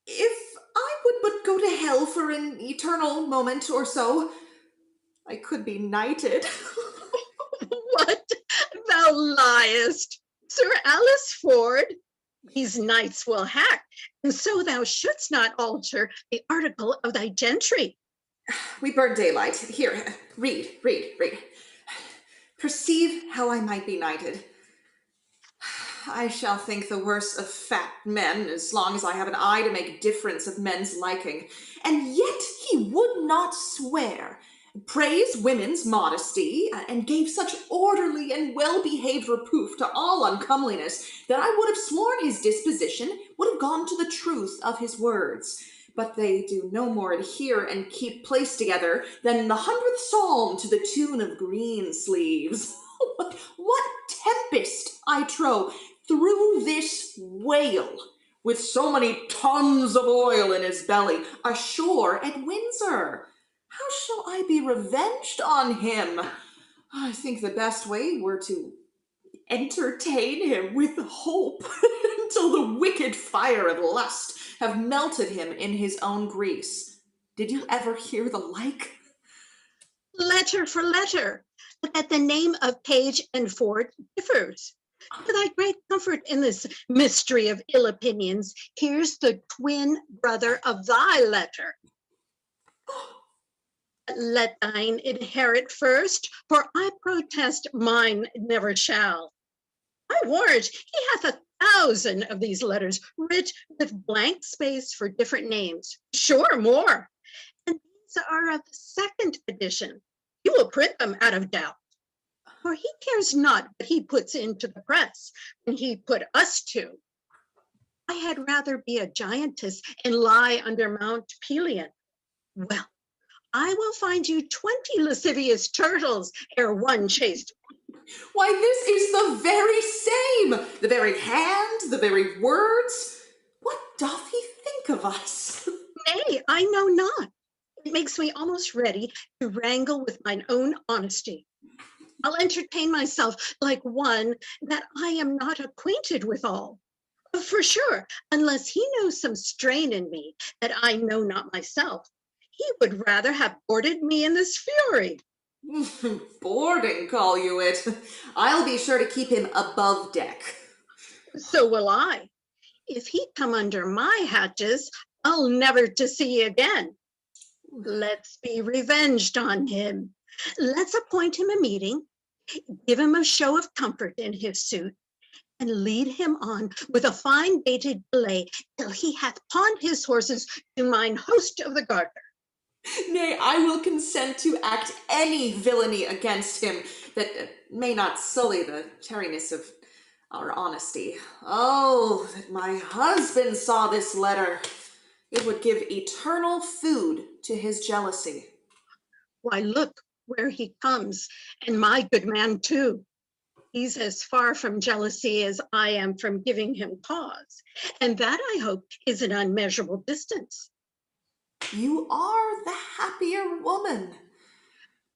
If I would but go to hell for an eternal moment or so, I could be knighted. What? Thou liest. Sir Alice Ford, these knights will hack, and so thou shouldst not alter the article of thy gentry. We burn daylight. Here, read. Perceive how I might be knighted. I shall think the worse of fat men as long as I have an eye to make difference of men's liking. And yet he would not swear, praised women's modesty, and gave such orderly and well-behaved reproof to all uncomeliness that I would have sworn his disposition would have gone to the truth of his words. But they do no more adhere and keep place together than the 100th psalm to the tune of green sleeves. What tempest, I trow, through this whale, with so many tons of oil in his belly, ashore at Windsor? How shall I be revenged on him? I think the best way were to entertain him with hope until the wicked fire of lust have melted him in his own grease. Did you ever hear the like? Letter for letter, but that the name of Page and Ford differs. To thy great comfort in this mystery of ill opinions, here's the twin brother of thy letter. Let thine inherit first, for I protest mine never shall. I warrant he hath 1,000 of these letters writ with blank space for different names, sure more. And these are of the second edition. You will print them out of doubt. For he cares not what he puts into the press when he put us to. I had rather be a giantess and lie under Mount Pelion. Well, I will find you 20 lascivious turtles ere one chaste. Why, this is the very same, the very hand, the very words. What doth he think of us? Nay, I know not. It makes me almost ready to wrangle with mine own honesty. I'll entertain myself like one that I am not acquainted withal. For sure, unless he knows some strain in me that I know not myself, he would rather have boarded me in this fury. Boarding, call you it. I'll be sure to keep him above deck. So will I. If he come under my hatches, I'll never to see again. Let's be revenged on him. Let's appoint him a meeting, give him a show of comfort in his suit, and lead him on with a fine baited delay till he hath pawned his horses to mine host of the garter. Nay, I will consent to act any villainy against him that may not sully the chariness of our honesty. Oh, that my husband saw this letter. It would give eternal food to his jealousy. Why, look where he comes, and my good man too. He's as far from jealousy as I am from giving him cause. And that, I hope, is an unmeasurable distance. You are the happier woman.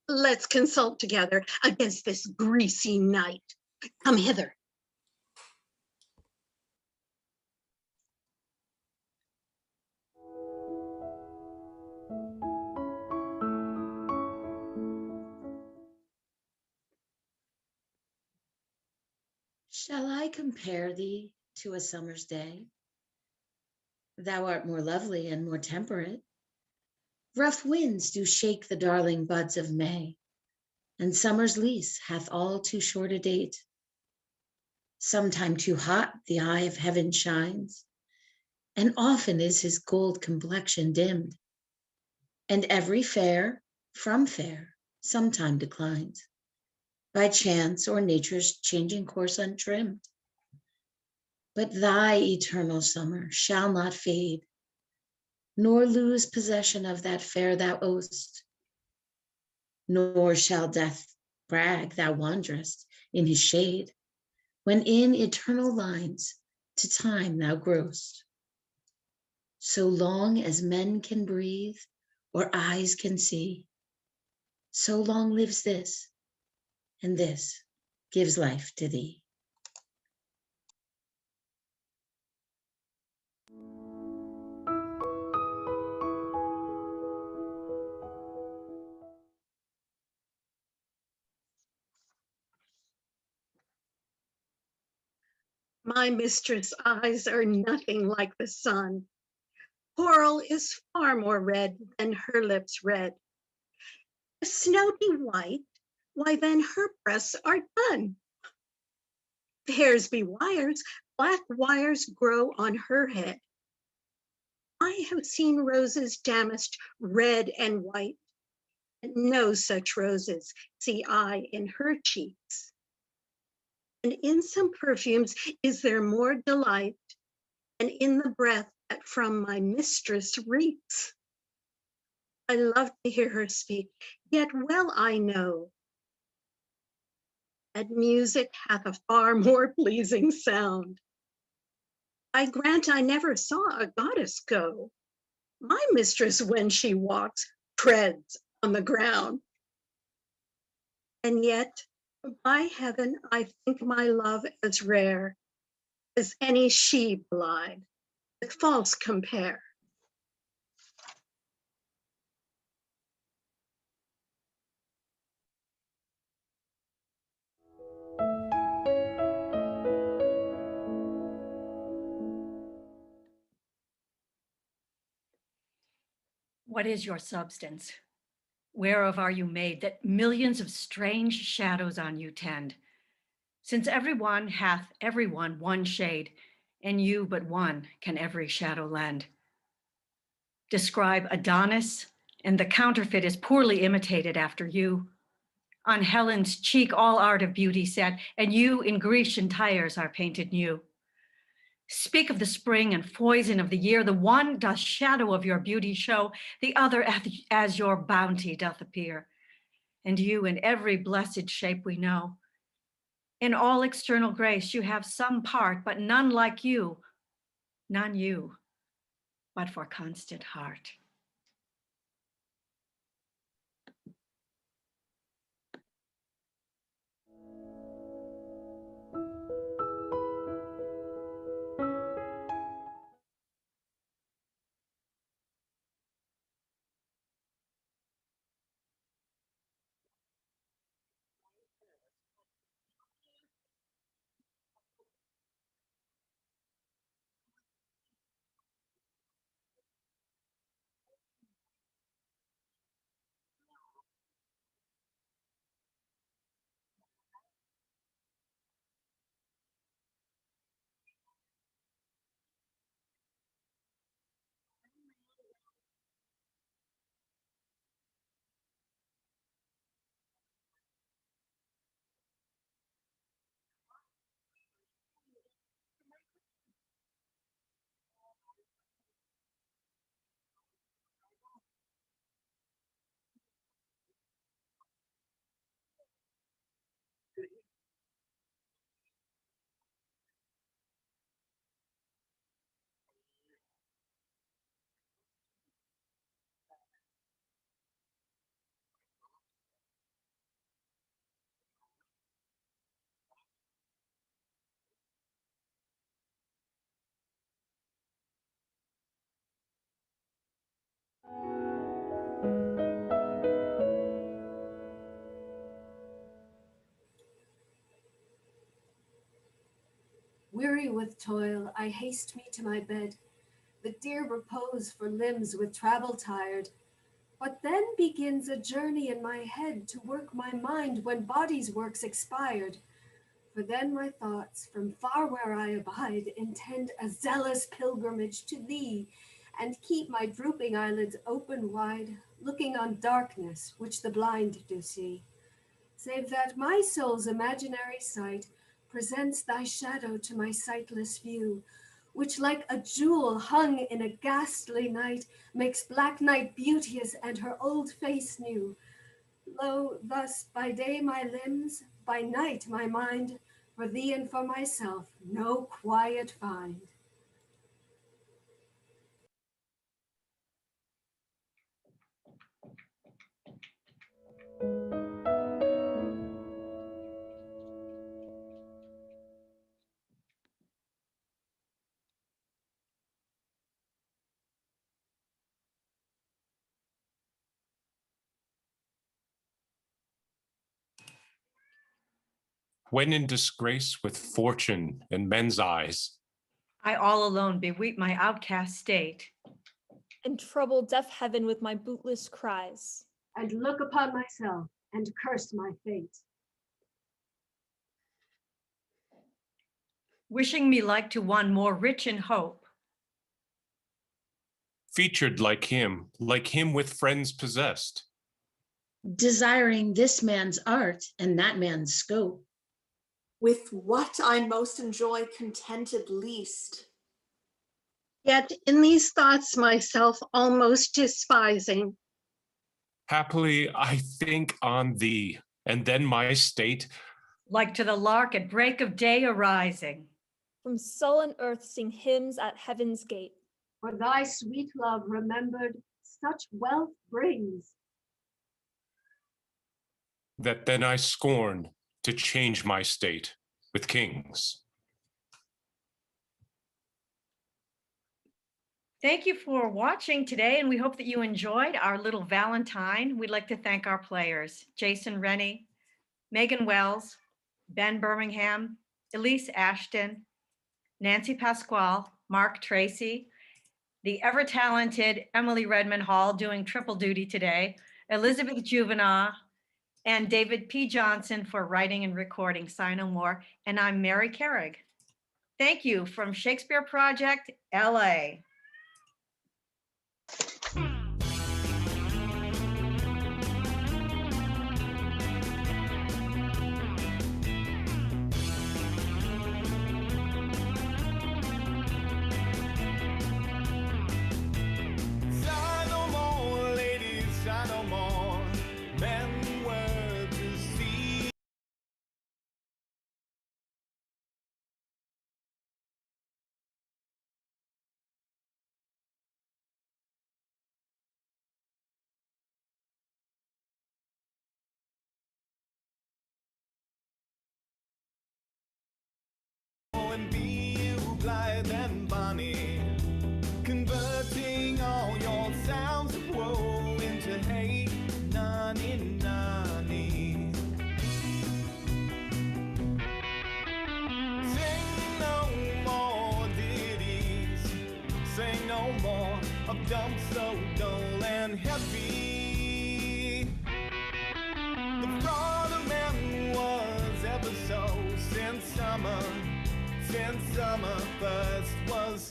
Let's consult together against this greasy night. Come hither. Shall I compare thee to a summer's day? Thou art more lovely and more temperate. Rough winds do shake the darling buds of May, and summer's lease hath all too short a date. Sometime too hot the eye of heaven shines, and often is his gold complexion dimmed, and every fair from fair sometime declines, by chance or nature's changing course untrimmed. But thy eternal summer shall not fade, nor lose possession of that fair thou owest, nor shall death brag thou wanderest in his shade, when in eternal lines to time thou growest. So long as men can breathe or eyes can see, so long lives this, and this gives life to thee. My mistress' eyes are nothing like the sun. Coral is far more red than her lips red. If snow be white, why then her breasts are dun. If hairs be wires, black wires grow on her head. I have seen roses damasked red and white, and no such roses see I in her cheeks. And in some perfumes is there more delight, and in the breath that from my mistress reeks. I love to hear her speak, yet well I know that music hath a far more pleasing sound. I grant I never saw a goddess go. My mistress, when she walks, treads on the ground. And yet, by heaven, I think my love as rare as any she belied, with false compare. What is your substance? Whereof are you made, that millions of strange shadows on you tend? Since everyone hath everyone one shade, and you but one can every shadow lend. Describe Adonis, and the counterfeit is poorly imitated after you. On Helen's cheek all art of beauty set, and you in Grecian tires are painted new. Speak of the spring and foison of the year, the one doth shadow of your beauty show, the other as your bounty doth appear. And you in every blessed shape we know. In all external grace you have some part, but none like you, none you, but for constant heart. Weary with toil, I haste me to my bed, the dear repose for limbs with travel tired. But then begins a journey in my head to work my mind when body's work's expired. For then my thoughts from far where I abide intend a zealous pilgrimage to thee, and keep my drooping eyelids open wide, looking on darkness which the blind do see. Save that my soul's imaginary sight presents thy shadow to my sightless view, which like a jewel hung in a ghastly night makes black night beauteous and her old face new. Lo, thus by day my limbs, by night my mind, for thee and for myself no quiet find. When in disgrace with fortune and men's eyes, I all alone beweep my outcast state, and trouble deaf heaven with my bootless cries. And look upon myself and curse my fate. wishing me like to one more rich in hope, featured like him with friends possessed, Desiring this man's art and that man's scope. With what I most enjoy contented least. Yet in these thoughts myself almost despising. happily I think on thee, and then my state, like to the lark at break of day arising. From sullen earth sing hymns at heaven's gate. For thy sweet love remembered such wealth brings. that then I scorn to change my state with kings. Thank you for watching today, and we hope that you enjoyed our little Valentine. We'd like to thank our players, Jason Rennie, Megan Wells, Ben Birmingham, Elise Ashton, Nancy Pasquale, Mark Tracy, the ever-talented Emily Redmond Hall doing triple duty today, Elizabeth Juvenile, and David P. Johnson for writing and recording Sign No More, and I'm Mary Carrig. Thank you from Shakespeare Project, LA. Sigh no more, ladies, sigh no more. Men were to see. And be you blithe and bonny, converting all your sounds of woe into hate, nani nani. Sing no more ditties, sing no more of dumps so dull and heavy. The fraud of men was ever so since summer first was